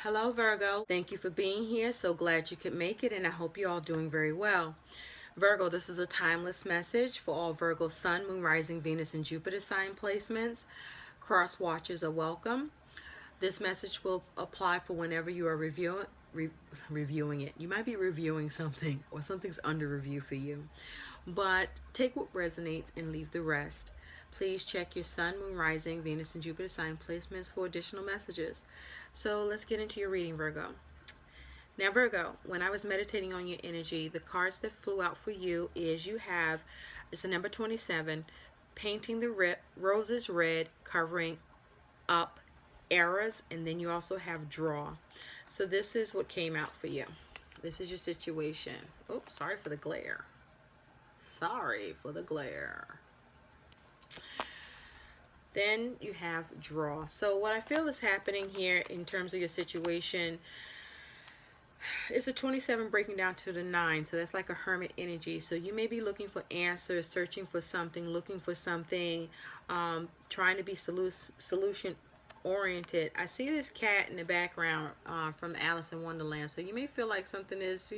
Hello Virgo, thank you for being here. So glad you could make it, and I hope you're all doing very well. Virgo, this is a timeless message for all Virgo Sun, Moon, Rising, Venus, and Jupiter sign placements. Cross watchers are welcome. This message will apply for whenever you are reviewing it. You might be reviewing something or something's under review for you. But take what resonates and leave the rest. Please check your Sun, Moon, Rising, Venus, and Jupiter sign placements for additional messages. So let's get into your reading, Virgo. Now, Virgo, when I was meditating on your energy, the cards that flew out for you is it's the number 27, painting the roses red, covering up errors, and then you also have draw. So this is what came out for you. This is your situation. Oops, sorry for the glare. Sorry for the glare. Then you have draw. So what I feel is happening here in terms of your situation, it's a 27 breaking down to the 9. So that's like a hermit energy. So you may be looking for answers, searching for something, looking for something, trying to be solution oriented. I see this cat in the background from Alice in Wonderland. So you may feel like something is,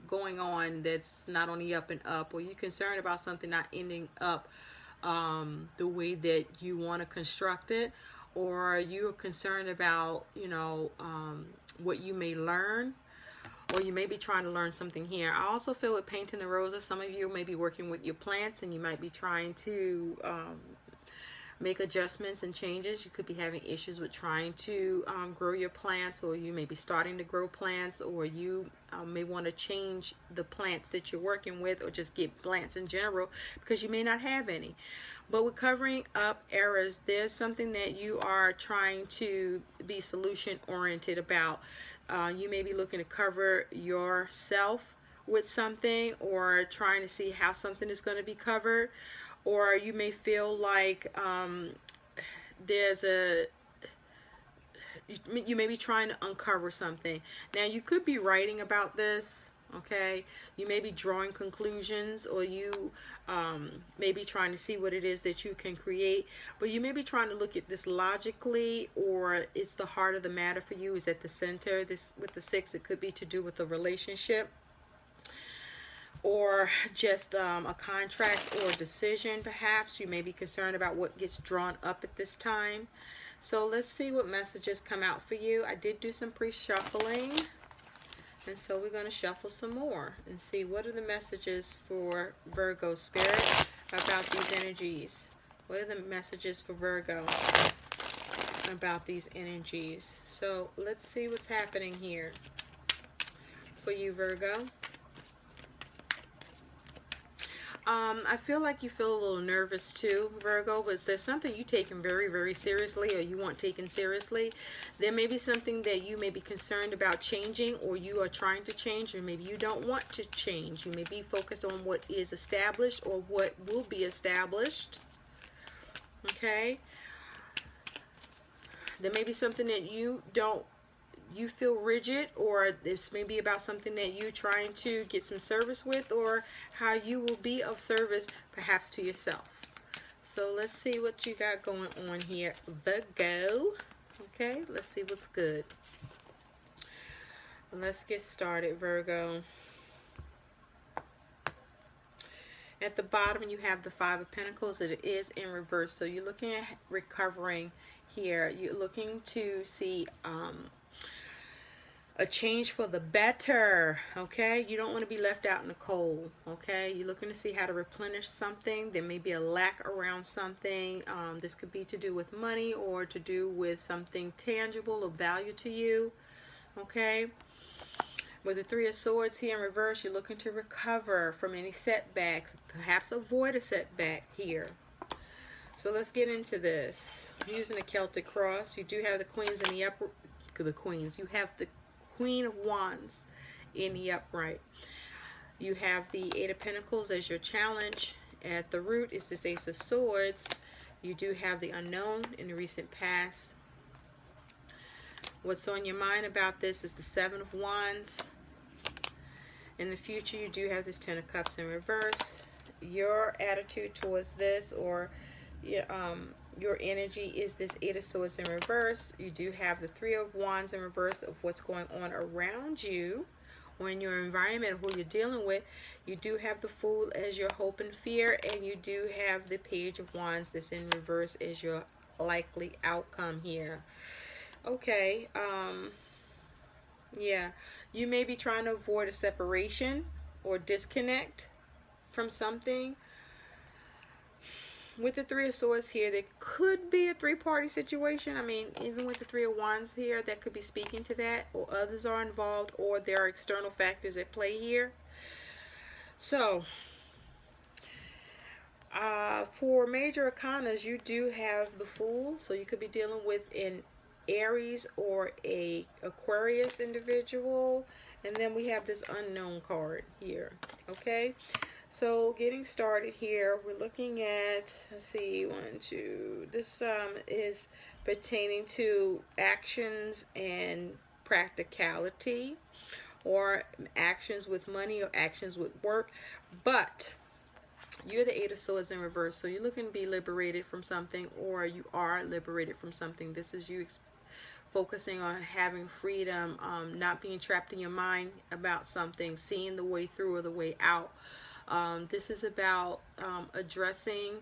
going on that's not on the up and up, or you're concerned about something not ending up the way that you want to construct it, or you're concerned about, what you may learn, or you may be trying to learn something here. I also feel with painting the roses, some of you may be working with your plants and you might be trying to make adjustments and changes. You could be having issues with trying to grow your plants, or you may be starting to grow plants, or you may want to change the plants that you're working with, or just get plants in general because you may not have any. But with covering up errors, there's something that you are trying to be solution oriented about. You may be looking to cover yourself with something, or trying to see how something is going to be covered, or you may feel like you may be trying to uncover something. Now you could be writing about this, okay? You may be drawing conclusions, or you may be trying to see what it is that you can create, but you may be trying to look at this logically, or it's the heart of the matter for you is at the center. This with the 6, it could be to do with a relationship, or just a contract or decision. Perhaps you may be concerned about what gets drawn up at this time. So let's see what messages come out for you. I did do some pre-shuffling, and so we're going to shuffle some more and see what are the messages for Virgo Spirit about these energies. What are the messages for Virgo about these energies? So let's see what's happening here for you, Virgo. I feel like you feel a little nervous too, Virgo, but there's something you taking very, very seriously, or you want taken seriously. There may be something that you may be concerned about changing, or you are trying to change, or maybe you don't want to change. You may be focused on what is established or what will be established. Okay? There may be something that you feel rigid, or this may be about something that you're trying to get some service with, or how you will be of service perhaps to yourself. So let's see what you got going on here, Virgo. Okay, let's see what's good. Let's get started, Virgo. At the bottom you have the 5 of Pentacles. It is in reverse, so you're looking at recovering here. You're looking to see a change for the better, okay? You don't want to be left out in the cold, okay? You're looking to see how to replenish something. There may be a lack around something. This could be to do with money, or to do with something tangible of value to you, okay? With the 3 of Swords here in reverse, you're looking to recover from any setbacks, perhaps avoid a setback here. So let's get into this. Using the Celtic cross, you do have the Queens in the upper, you have the Queen of Wands in the upright. You have the 8 of Pentacles as your challenge. At the root is this Ace of Swords. You do have the unknown in the recent past. What's on your mind about this is the 7 of Wands. In the future, you do have this 10 of Cups in reverse. Your attitude towards this, or your energy is this Eight of Swords in reverse. You do have the Three of Wands in reverse of what's going on around you or in your environment, who you're dealing with. You do have the Fool as your hope and fear, and you do have the Page of Wands that's in reverse as your likely outcome here. Okay, yeah, you may be trying to avoid a separation or disconnect from something. With the Three of Swords here, there could be a three-party situation. I mean, even with the Three of Wands here, that could be speaking to that, or others are involved, or there are external factors at play here. So, for major arcanas, you do have the Fool, so you could be dealing with an Aries or a Aquarius individual, and then we have this Unknown card here. Okay, so getting started here, we're looking at, let's see, one, two, this is pertaining to actions and practicality, or actions with money or actions with work. But you're the Eight of Swords in reverse, so you're looking to be liberated from something, or you are liberated from something. This is you focusing on having freedom, not being trapped in your mind about something, seeing the way through or the way out. This is about addressing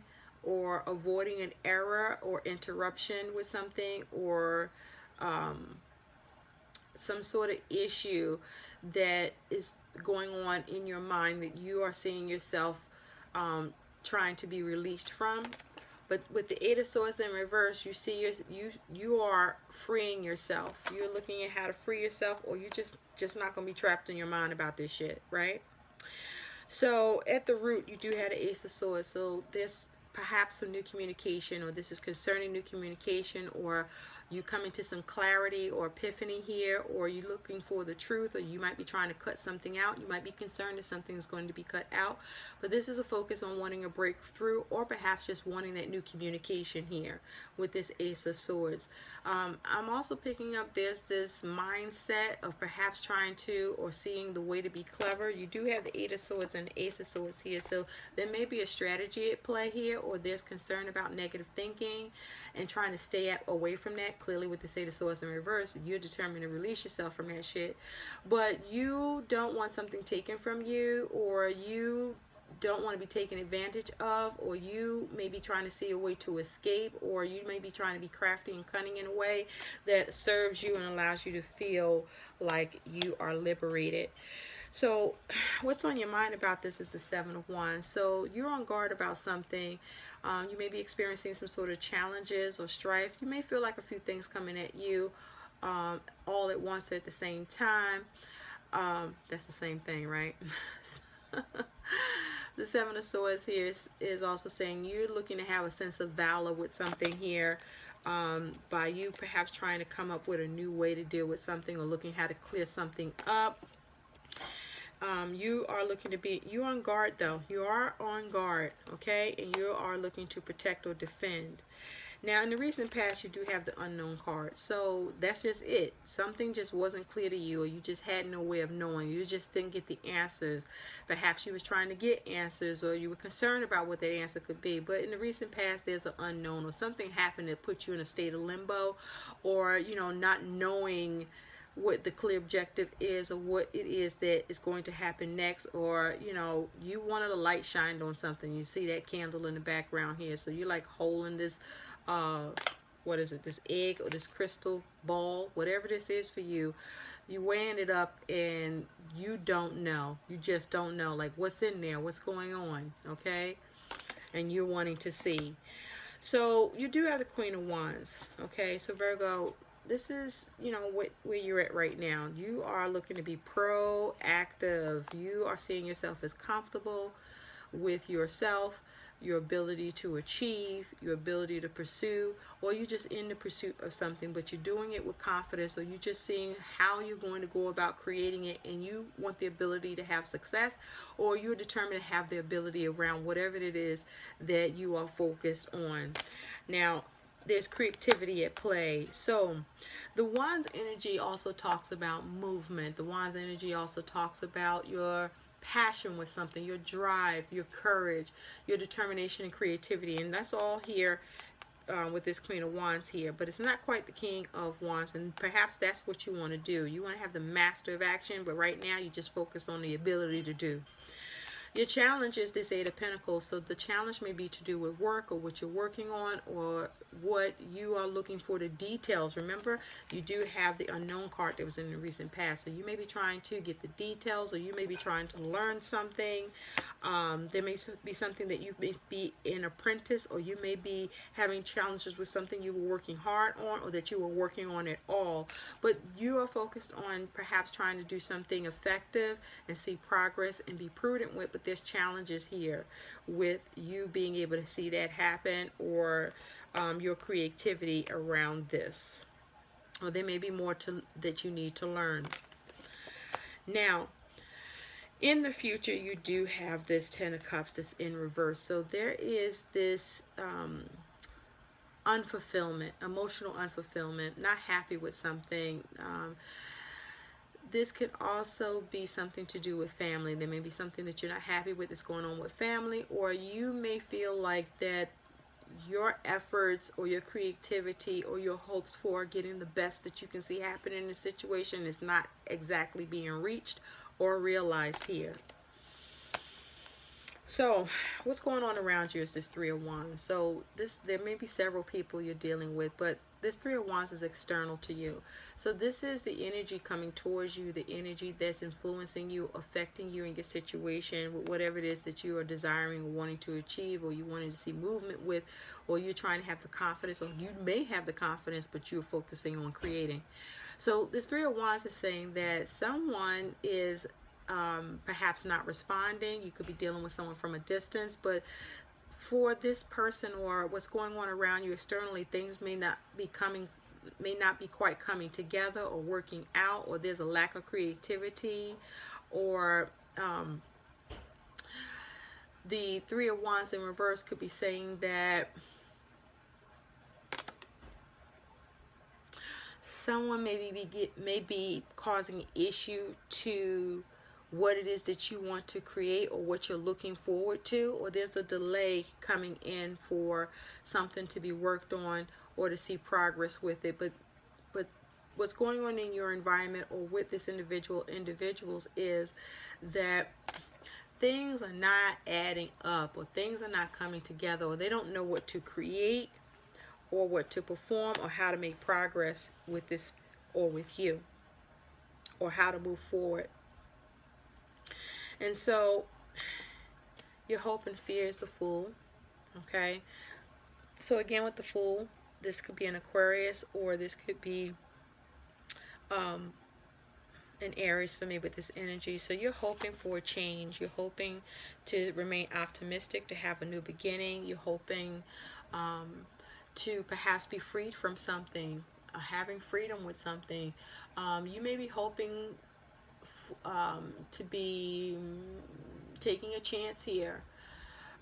or avoiding an error or interruption with something, or some sort of issue that is going on in your mind that you are seeing yourself trying to be released from. But with the Eight of Swords in reverse, you see you are freeing yourself. You're looking at how to free yourself, or you just not going to be trapped in your mind about this shit, right? So at the root, you do have the Ace of Swords. So there's perhaps some new communication, or this is concerning new communication, or you come into some clarity or epiphany here, or you're looking for the truth, or you might be trying to cut something out. You might be concerned that something is going to be cut out, but this is a focus on wanting a breakthrough, or perhaps just wanting that new communication here with this Ace of Swords. I'm also picking up there's this mindset of perhaps trying to, or seeing the way to be clever. You do have the Eight of Swords and the Ace of Swords here, so there may be a strategy at play here, or there's concern about negative thinking and trying to stay away from that. Clearly with the Eight of Swords in reverse, you're determined to release yourself from that shit, but you don't want something taken from you, or you don't want to be taken advantage of, or you may be trying to see a way to escape, or you may be trying to be crafty and cunning in a way that serves you and allows you to feel like you are liberated. So what's on your mind about this is the Seven of Wands. So you're on guard about something. You may be experiencing some sort of challenges or strife. You may feel like a few things coming at you all at once at the same time. That's the same thing, right? The Seven of Swords here is also saying you're looking to have a sense of valor with something here, by you perhaps trying to come up with a new way to deal with something, or looking how to clear something up. You are looking to be, you're on guard though. You are on guard, okay? And you are looking to protect or defend. Now, in the recent past, you do have the Unknown card. So that's just it. Something just wasn't clear to you, or you just had no way of knowing. You just didn't get the answers. Perhaps you was trying to get answers, or you were concerned about what that answer could be. But in the recent past, there's an unknown, or something happened that put you in a state of limbo, or, you know, not knowing what the clear objective is, or what it is that is going to happen next, or, you know, you wanted a light shined on something. You see that candle in the background here, so you're like holding this what is it, this egg or this crystal ball, whatever this is for you. You weighing it up and you don't know, you just don't know, like, what's in there, what's going on, okay? And you're wanting to see. So you do have the Queen of Wands, okay? So Virgo, this is, you know, where you're at right now. You are looking to be proactive. You are seeing yourself as comfortable with yourself, your ability to achieve, your ability to pursue, or you're just in the pursuit of something, but you're doing it with confidence, or you're just seeing how you're going to go about creating it, and you want the ability to have success, or you're determined to have the ability around whatever it is that you are focused on. Now, there's creativity at play. So the Wands energy also talks about movement. The Wands energy also talks about your passion with something, your drive, your courage, your determination and creativity, and that's all here with this Queen of Wands here, but it's not quite the King of Wands, and perhaps that's what you want to do. You want to have the Master of Action, but right now you just focus on the ability to do. Your challenge is this Eight of Pentacles, so the challenge may be to do with work or what you're working on or what you are looking for, the details. Remember, you do have the Unknown card that was in the recent past, so you may be trying to get the details, or you may be trying to learn something. There may be something that you may be an apprentice, or you may be having challenges with something you were working hard on or that you were working on at all, but you are focused on perhaps trying to do something effective and see progress and be prudent with, but there's challenges here with you being able to see that happen, or your creativity around this, or there may be more that you need to learn. Now, in the future, you do have this Ten of Cups that's in reverse, so there is this unfulfillment, emotional unfulfillment, not happy with something. This could also be something to do with family. There may be something that you're not happy with that's going on with family, or you may feel like that your efforts or your creativity or your hopes for getting the best that you can see happen in the situation is not exactly being reached or realized here. So what's going on around you is this Three of Wands. So there may be several people you're dealing with, but this Three of Wands is external to you. So this is the energy coming towards you, the energy that's influencing you, affecting you in your situation, with whatever it is that you are desiring or wanting to achieve, or you wanting to see movement with, or you're trying to have the confidence, or you may have the confidence, but you're focusing on creating. So this Three of Wands is saying that someone is perhaps not responding. You could be dealing with someone from a distance, but for this person or what's going on around you externally, things may not be quite coming together or working out, or there's a lack of creativity, or the Three of Wands in reverse could be saying that someone may be causing issue to what it is that you want to create or what you're looking forward to, or there's a delay coming in for something to be worked on or to see progress with it. But what's going on in your environment or with this individuals is that things are not adding up, or things are not coming together, or they don't know what to create or what to perform or how to make progress with this or with you, or how to move forward. And so your hope and fear is the Fool. Okay, so again with the Fool, this could be an Aquarius, or this could be an Aries for me with this energy. So you're hoping for a change. You're hoping to remain optimistic, to have a new beginning. You're hoping to perhaps be freed from something, having freedom with something. You may be hoping to be taking a chance here,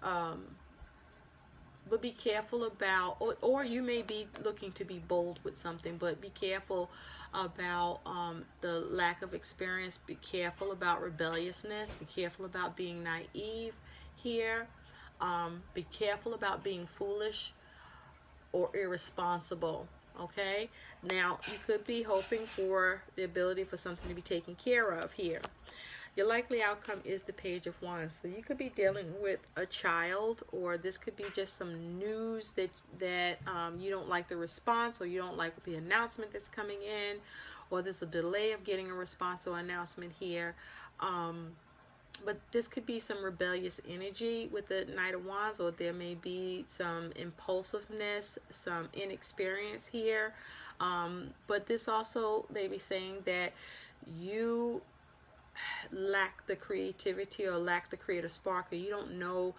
but be careful about, or you may be looking to be bold with something, but be careful about the lack of experience. Be careful about rebelliousness. Be careful about being naive here. Be careful about being foolish or irresponsible. Okay, now you could be hoping for the ability for something to be taken care of here. Your likely outcome is the Page of Wands. So you could be dealing with a child, or this could be just some news that you don't like the response, or you don't like the announcement that's coming in, or there's a delay of getting a response or announcement here. But this could be some rebellious energy with the Knight of Wands, or there may be some impulsiveness, some inexperience here. But this also may be saying that you lack the creativity or lack the creative spark, or you don't know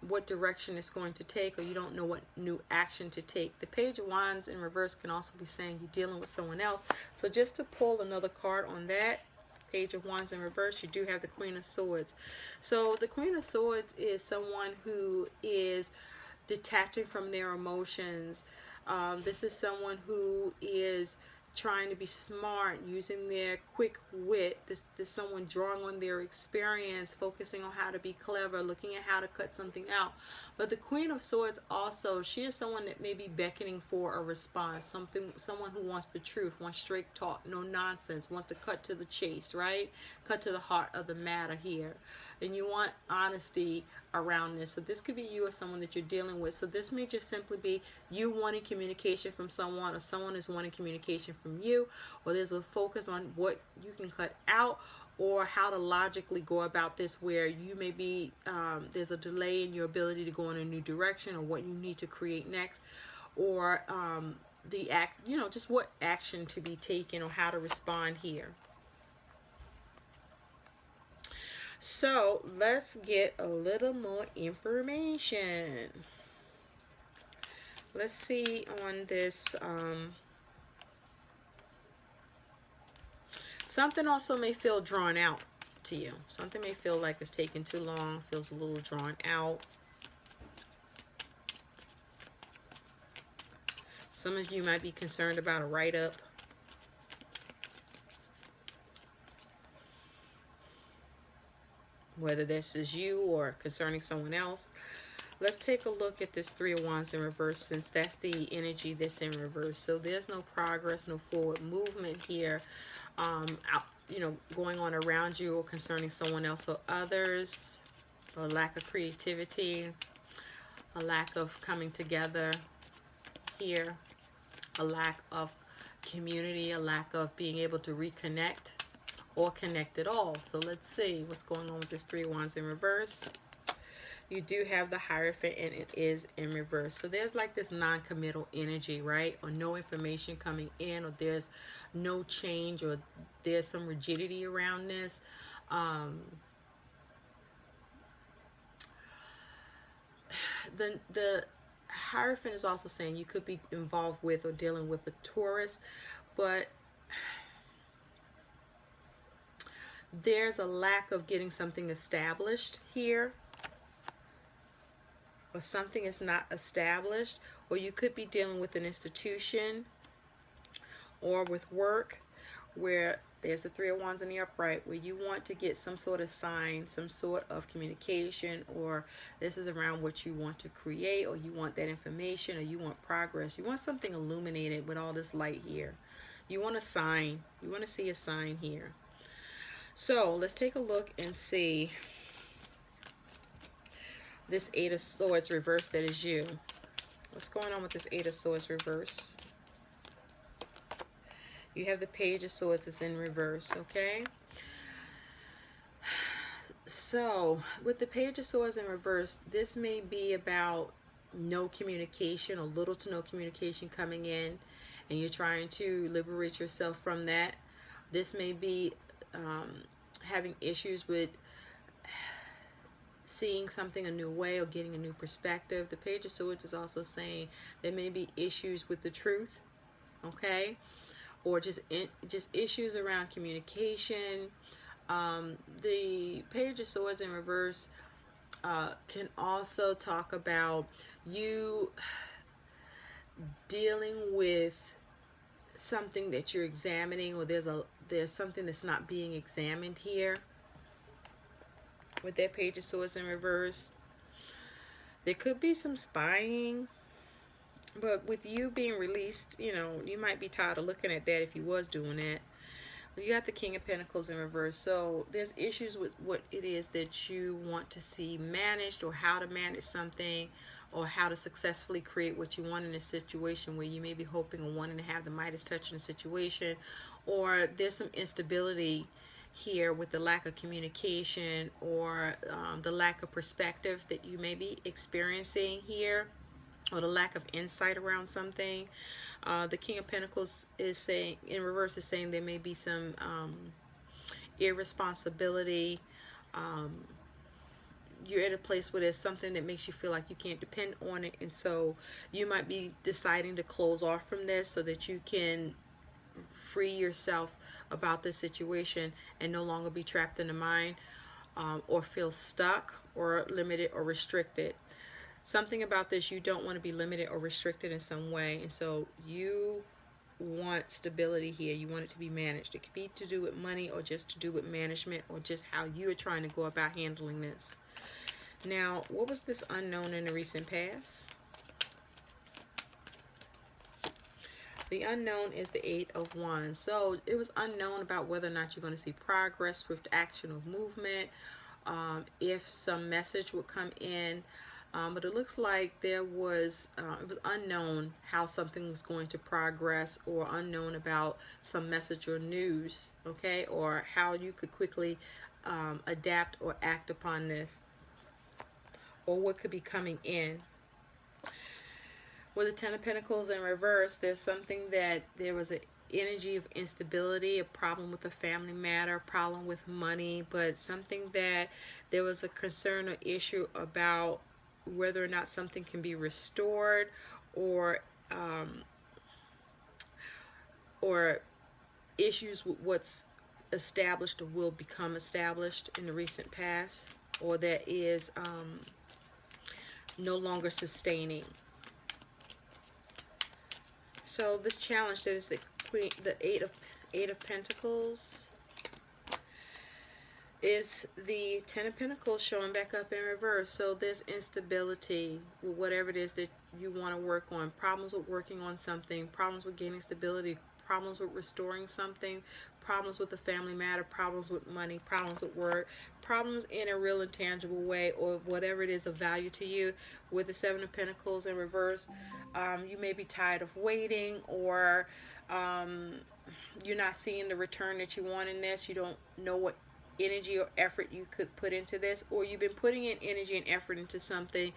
what direction it's going to take, or you don't know what new action to take. The Page of Wands in reverse can also be saying you're dealing with someone else. So just to pull another card on that, Page of Wands in reverse, you do have the Queen of Swords. So the Queen of Swords is someone who is detaching from their emotions. This is someone who is trying to be smart, using their quick wit. This someone drawing on their experience, focusing on how to be clever, looking at how to cut something out. But the Queen of Swords also, she is someone that may be beckoning for a response. Someone who wants the truth, wants straight talk, no nonsense, wants to cut to the chase, right? Cut to the heart of the matter here. And you want honesty around this. So this could be you or someone that you're dealing with. So this may just simply be you wanting communication from someone, or someone is wanting communication from you, or there's a focus on what you can cut out, or how to logically go about this, where you may be there's a delay in your ability to go in a new direction, or what you need to create next, or just what action to be taken, or how to respond here. So let's get a little more information. Let's see on this. Something also may feel drawn out to you. Something may feel like it's taking too long, feels a little drawn out. Some of you might be concerned about a write-up. Whether this is you or concerning someone else. Let's take a look at this Three of Wands in reverse, since that's the energy that's in reverse. So there's no progress, no forward movement here, going on around you or concerning someone else or others. A lack of creativity, a lack of coming together here, a lack of community, a lack of being able to reconnect or connect at all. So let's see what's going on with this Three of Wands in reverse. You do have the Hierophant, and it is in reverse. So there's like this non-committal energy, right? Or no information coming in, or there's no change, or there's some rigidity around this. The Hierophant is also saying you could be involved with or dealing with a Taurus, but there's a lack of getting something established here, or something is not established, or you could be dealing with an institution or with work where there's the Three of Wands in the upright, where you want to get some sort of sign, some sort of communication, or this is around what you want to create, or you want that information, or you want progress. You want something illuminated with all this light here. You want a sign. You want to see a sign here. So let's take a look and see this Eight of Swords reverse that is you. What's going on with this Eight of Swords reverse? You have the Page of Swords that's in reverse, okay? So with the Page of Swords in reverse, this may be about no communication, or little to no communication coming in, and you're trying to liberate yourself from that. This may be having issues with seeing something a new way, or getting a new perspective. The Page of Swords is also saying there may be issues with the truth, okay? Or just issues around communication. The Page of Swords in reverse can also talk about you dealing with something that you're examining, or there's something that's not being examined here. With that Page of Swords in reverse, there could be some spying, but with you being released, you might be tired of looking at that if you was doing that. You got the King of Pentacles in reverse, so there's issues with what it is that you want to see managed, or how to manage something, or how to successfully create what you want in a situation where you may be hoping or wanting to have the Midas touch in a situation, or there's some instability here with the lack of communication, or the lack of perspective that you may be experiencing here, or the lack of insight around something. The King of Pentacles is saying, in reverse, is saying there may be some irresponsibility. You're at a place where there's something that makes you feel like you can't depend on it, and so you might be deciding to close off from this so that you can free yourself about this situation and no longer be trapped in the mind, or feel stuck or limited or restricted. Something about this, you don't want to be limited or restricted in some way, and so you want stability here. You want it to be managed. It could be to do with money, or just to do with management, or just how you are trying to go about handling this. Now, what was this unknown in the recent past? The unknown is the Eight of Wands. So it was unknown about whether or not you're going to see progress, swift action or movement, if some message would come in. But it looks like there was, it was unknown how something was going to progress, or unknown about some message or news, okay, or how you could quickly adapt or act upon this, or what could be coming in. With the Ten of Pentacles in reverse, there's something that there was an energy of instability, a problem with a family matter, a problem with money, but something that there was a concern or issue about whether or not something can be restored, or issues with what's established or will become established in the recent past, or that is no longer sustaining. So this challenge that is the Eight of Pentacles is the Ten of Pentacles showing back up in reverse. So there's instability with whatever it is that you want to work on. Problems with working on something, problems with gaining stability, problems with restoring something, problems with the family matter, problems with money, problems with work, problems in a real and tangible way, or whatever it is of value to you. With the Seven of Pentacles in reverse, you may be tired of waiting, or you're not seeing the return that you want in this. You don't know what energy or effort you could put into this, or you've been putting in energy and effort into something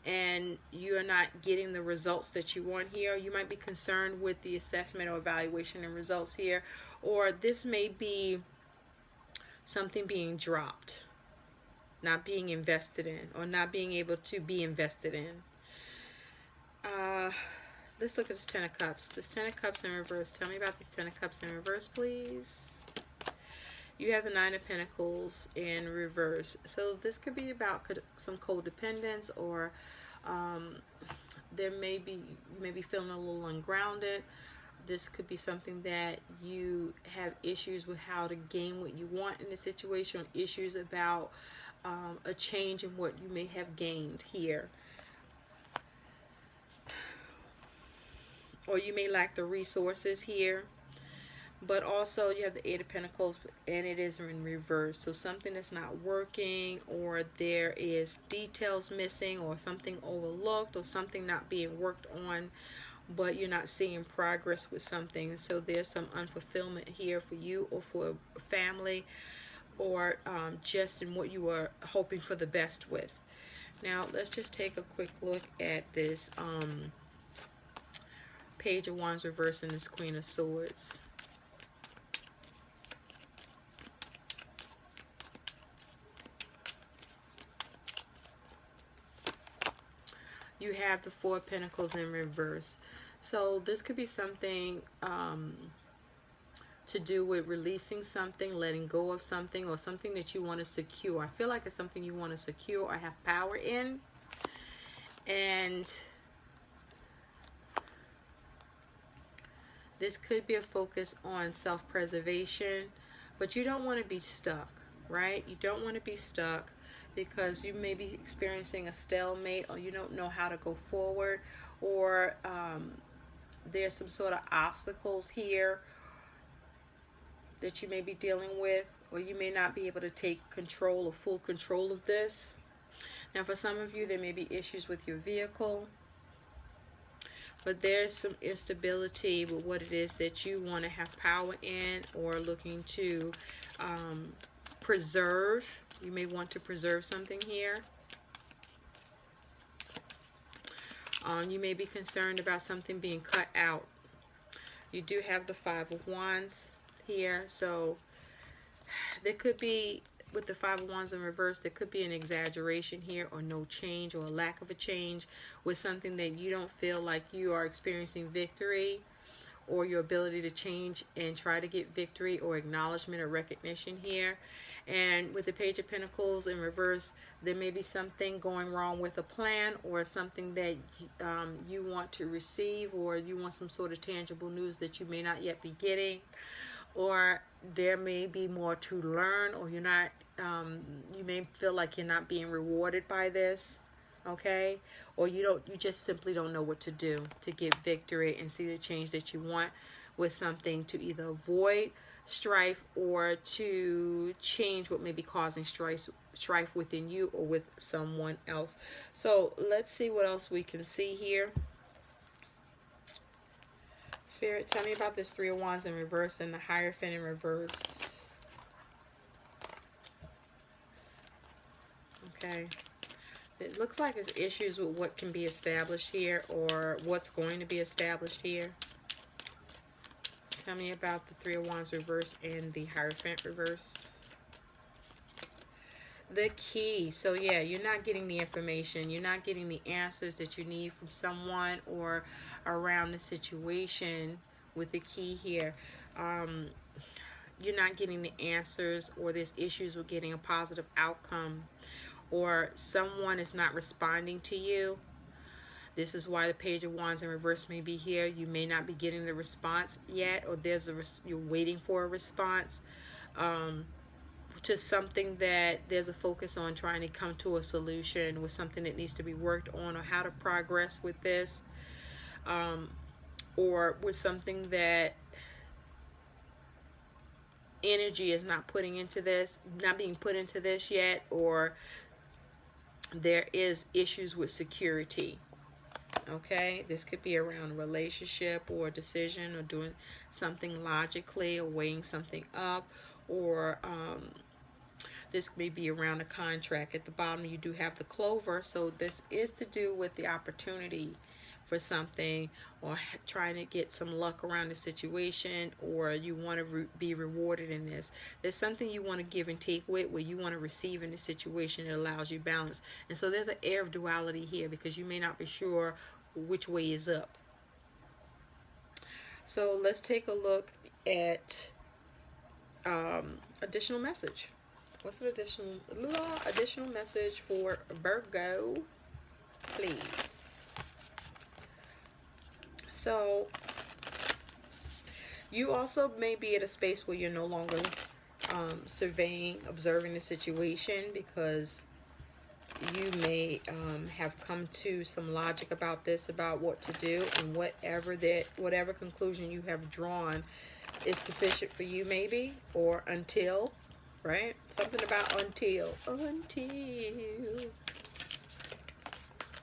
and you're not getting the results that you want here. You might be concerned with the assessment or evaluation and results here, or this may be something being dropped, not being invested in, or not being able to be invested in. Let's look at this Ten of Cups. This Ten of Cups in reverse. Tell me about this Ten of Cups in reverse, please. You have the Nine of Pentacles in reverse. So this could be about some codependence, or you may be feeling a little ungrounded. This could be something that you have issues with how to gain what you want in the situation, or issues about a change in what you may have gained here. Or you may lack the resources here. But also you have the Eight of Pentacles, and it is in reverse. So something that's not working, or there is details missing, or something overlooked, or something not being worked on, but you're not seeing progress with something. So there's some unfulfillment here for you, or for a family, or just in what you were hoping for the best with. Now let's just take a quick look at this Page of Wands reverse and this Queen of Swords. You have the Four of Pentacles in reverse. So this could be something to do with releasing something, letting go of something, or something that you want to secure. I feel like it's something you want to secure or have power in. And this could be a focus on self-preservation, but you don't want to be stuck, right? You don't want to be stuck, because you may be experiencing a stalemate, or you don't know how to go forward, or there's some sort of obstacles here that you may be dealing with, or you may not be able to take control or full control of this. Now for some of you, there may be issues with your vehicle, but there's some instability with what it is that you want to have power in, or looking to preserve. You may want to preserve something here. You may be concerned about something being cut out. You do have the Five of Wands here, so there could be, with the Five of Wands in reverse, there could be an exaggeration here, or no change, or a lack of a change with something that you don't feel like you are experiencing victory, or your ability to change and try to get victory or acknowledgement or recognition here. And with the Page of Pentacles in reverse, there may be something going wrong with a plan, or something that you want to receive, or you want some sort of tangible news that you may not yet be getting, or there may be more to learn, or you're not, you may feel like you're not being rewarded by this, okay? Or you just simply don't know what to do to get victory and see the change that you want with something, to either avoid strife or to change what may be causing strife within you or with someone else. So let's see what else we can see here. Spirit, tell me about this Three of Wands in reverse and the Hierophant in reverse. Okay. It looks like there's issues with what can be established here, or what's going to be established here. Tell me about the Three of Wands reverse and the Hierophant reverse. The key. So yeah, you're not getting the information. You're not getting the answers that you need from someone or around the situation with the key here. You're not getting the answers, or there's issues with getting a positive outcome, or someone is not responding to you. This is why the Page of Wands in reverse may be here. You may not be getting the response yet, or you're waiting for a response to something that there's a focus on trying to come to a solution with something that needs to be worked on, or how to progress with this, or with something that energy is not being put into this yet, or there is issues with security. Okay, this could be around a relationship or a decision, or doing something logically, or weighing something up, or this may be around a contract. At the bottom you do have the clover, so this is to do with the opportunity for something, or trying to get some luck around the situation, or you want to be rewarded in this. There's something you want to give and take with, where you want to receive in the situation that allows you balance. And so there's an air of duality here, because you may not be sure which way is up. So let's take a look at additional message. What's an additional message for Virgo, please? So you also may be at a space where you're no longer observing the situation, because you may have come to some logic about this, about what to do, and whatever conclusion you have drawn is sufficient for you, maybe, or until, right? Something about until.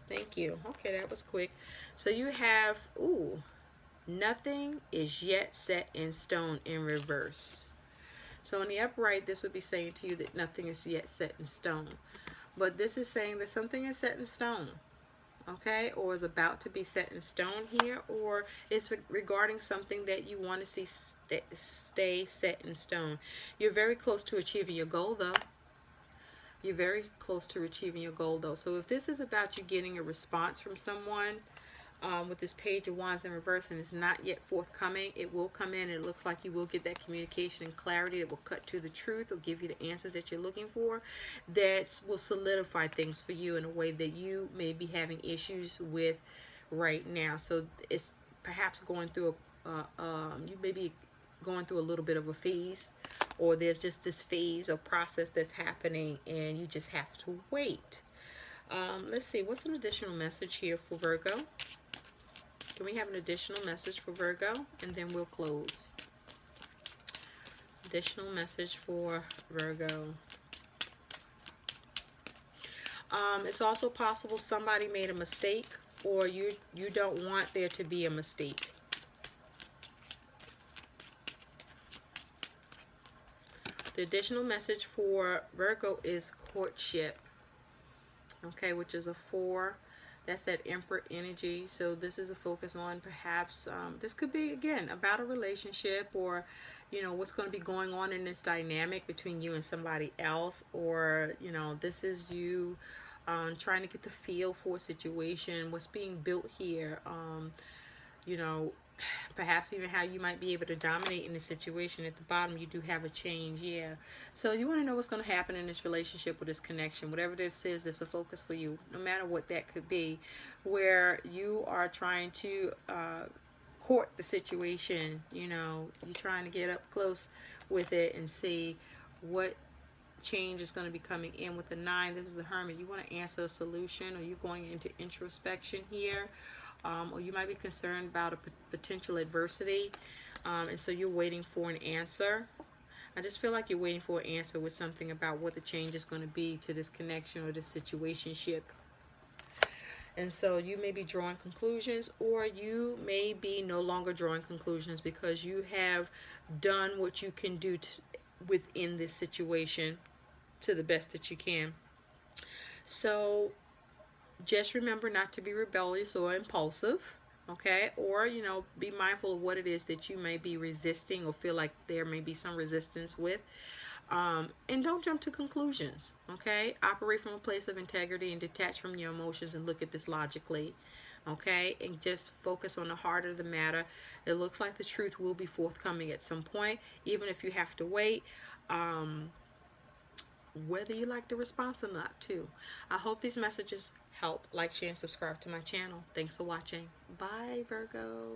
Thank you. Okay, that was quick. So you have, nothing is yet set in stone in reverse. So in the upright, this would be saying to you that nothing is yet set in stone. But this is saying that something is set in stone, okay? Or is about to be set in stone here, or it's regarding something that you want to see stay set in stone. You're very close to achieving your goal, though. You're very close to achieving your goal, though. So if this is about you getting a response from someone with this Page of Wands in reverse, and it's not yet forthcoming, it will come in. It looks like you will get that communication and clarity that will cut to the truth, or give you the answers that you're looking for, that will solidify things for you in a way that you may be having issues with right now. So it's perhaps going through you may be going through a little bit of a phase, or there's just this phase or process that's happening, and you just have to wait. Let's see, what's an additional message here for Virgo? Can we have an additional message for Virgo? And then we'll close. Additional message for Virgo. It's also possible somebody made a mistake, or you don't want there to be a mistake. The additional message for Virgo is courtship. Okay, which is a 4. That's that Emperor energy. So this is a focus on perhaps, this could be, again, about a relationship, or, you know, what's going to be going on in this dynamic between you and somebody else, or, you know, this is you trying to get the feel for a situation, what's being built here, you know, perhaps even how you might be able to dominate in the situation. At the bottom, you do have a change. Yeah. So you want to know what's going to happen in this relationship with this connection. Whatever this is, that's a focus for you, no matter what that could be, where you are trying to court the situation. You know, you're trying to get up close with it and see what change is going to be coming in. With the 9, this is the Hermit. You want to answer a solution, or you're going into introspection here, or you might be concerned about a potential adversity, and so you're waiting for an answer. I just feel like you're waiting for an answer with something about what the change is going to be to this connection or this situationship. And so you may be drawing conclusions, or you may be no longer drawing conclusions because you have done what you can do within this situation to the best that you can. So just remember not to be rebellious or impulsive, okay? Or, you know, be mindful of what it is that you may be resisting or feel like there may be some resistance with. And don't jump to conclusions, okay? Operate from a place of integrity and detach from your emotions and look at this logically, okay? And just focus on the heart of the matter. It looks like the truth will be forthcoming at some point, even if you have to wait, whether you like the response or not, too. I hope these messages help. Like, share, and subscribe to my channel. Thanks for watching. Bye, Virgo.